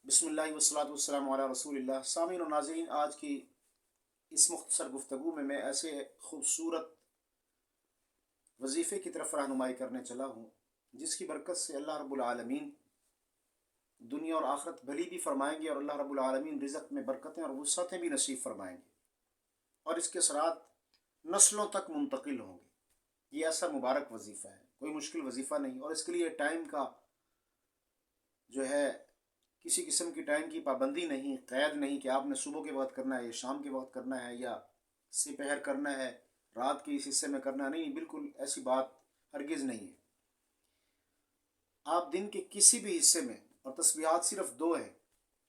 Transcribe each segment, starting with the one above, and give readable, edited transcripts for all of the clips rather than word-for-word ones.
بسم اللہ والصلاۃ والسلام علی رسول اللہ۔ سامعین و ناظرین، آج کی اس مختصر گفتگو میں ایسے خوبصورت وظیفے کی طرف رہنمائی کرنے چلا ہوں جس کی برکت سے اللہ رب العالمین دنیا اور آخرت بھلی بھی فرمائیں گے، اور اللہ رب العالمین رزق میں برکتیں اور وسعتیں بھی نصیب فرمائیں گے، اور اس کے اثرات نسلوں تک منتقل ہوں گے۔ یہ ایسا مبارک وظیفہ ہے، کوئی مشکل وظیفہ نہیں، اور اس کے لیے ٹائم کا جو ہے کسی قسم کی ٹائم کی پابندی نہیں، قید نہیں کہ آپ نے صبح کے وقت کرنا ہے یا شام کے وقت کرنا ہے یا سپہر کرنا ہے، رات کے اس حصے میں کرنا ہے، نہیں، بالکل ایسی بات ہرگز نہیں ہے۔ آپ دن کے کسی بھی حصے میں، اور تسبیحات صرف 2 ہیں،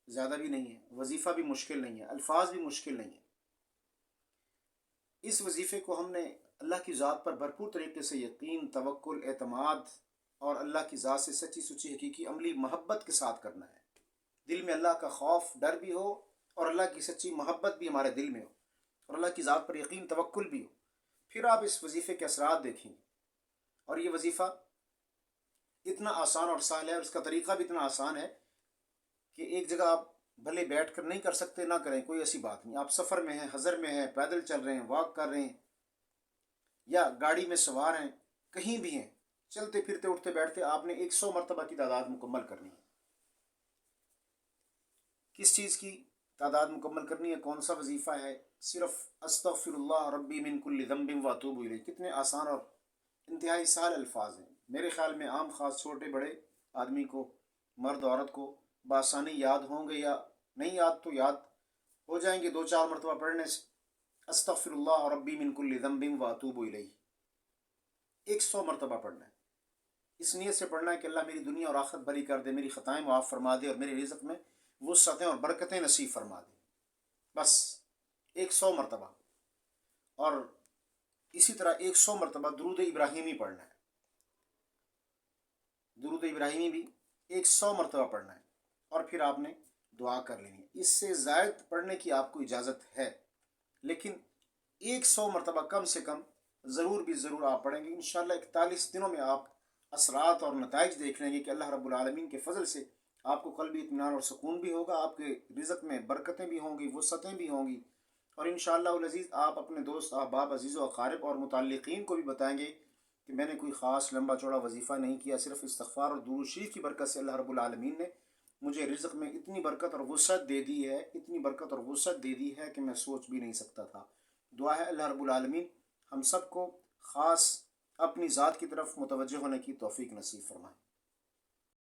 زیادہ بھی نہیں ہے، وظیفہ بھی مشکل نہیں ہے، الفاظ بھی مشکل نہیں ہے۔ اس وظیفے کو ہم نے اللہ کی ذات پر بھرپور طریقے سے یقین، توکل، اعتماد اور اللہ کی ذات سے سچی سچی حقیقی عملی محبت کے ساتھ کرنا ہے۔ دل میں اللہ کا خوف، ڈر بھی ہو، اور اللہ کی سچی محبت بھی ہمارے دل میں ہو، اور اللہ کی ذات پر یقین، توکل بھی ہو، پھر آپ اس وظیفے کے اثرات دیکھیں گے۔ اور یہ وظیفہ اتنا آسان اور سہل ہے، اور اس کا طریقہ بھی اتنا آسان ہے کہ ایک جگہ آپ بھلے بیٹھ کر نہیں کر سکتے، نہ کریں، کوئی ایسی بات نہیں۔ آپ سفر میں ہیں، حضر میں ہیں، پیدل چل رہے ہیں، واک کر رہے ہیں، یا گاڑی میں سوار ہیں، کہیں بھی ہیں، چلتے پھرتے اٹھتے بیٹھتے، آپ نے 100 مرتبہ کی تعداد مکمل کرنی ہے۔ کس چیز کی تعداد مکمل کرنی ہے؟ کون سا وظیفہ ہے؟ صرف استغفر اللہ ربی من کل ذنب واتوب الیہ۔ کتنے آسان اور انتہائی سہل الفاظ ہیں۔ میرے خیال میں عام خاص چھوٹے بڑے آدمی کو، مرد عورت کو بآسانی یاد ہوں گے، یا نہیں یاد تو یاد ہو جائیں گے 2-4 مرتبہ پڑھنے سے۔ استغفر اللہ ربی من کل ذنب واتوب الیہ 100 مرتبہ پڑھنا ہے۔ اس نیت سے پڑھنا ہے کہ اللہ میری دنیا اور آخرت بھلی کر دے، میری خطائیں معاف فرما دے، اور میرے رزق میں وسعتیں اور برکتیں نصیب فرما دے۔ بس 100 مرتبہ، اور اسی طرح 100 مرتبہ درود ابراہیمی پڑھنا ہے۔ درود ابراہیمی بھی 100 مرتبہ پڑھنا ہے، اور پھر آپ نے دعا کر لینی ہے۔ اس سے زائد پڑھنے کی آپ کو اجازت ہے، لیکن 100 مرتبہ کم سے کم ضرور بھی ضرور آپ پڑھیں گے۔ انشاءاللہ 41 دنوں میں آپ اثرات اور نتائج دیکھ لیں گے کہ اللہ رب العالمین کے فضل سے آپ کو قلبی اطمینان اور سکون بھی ہوگا، آپ کے رزق میں برکتیں بھی ہوں گی، وسعتیں بھی ہوں گی، اور انشاءاللہ العزیز آپ اپنے دوست، احباب، عزیز و اقارب اور متعلقین کو بھی بتائیں گے کہ میں نے کوئی خاص لمبا چوڑا وظیفہ نہیں کیا، صرف استغفار اور درود شریف کی برکت سے اللہ رب العالمین نے مجھے رزق میں اتنی برکت اور وسعت دے دی ہے، اتنی برکت اور وسعت دے دی ہے کہ میں سوچ بھی نہیں سکتا تھا۔ دعا ہے اللہ رب العالمین ہم سب کو خاص اپنی ذات کی طرف متوجہ ہونے کی توفیق نصیب فرمائے۔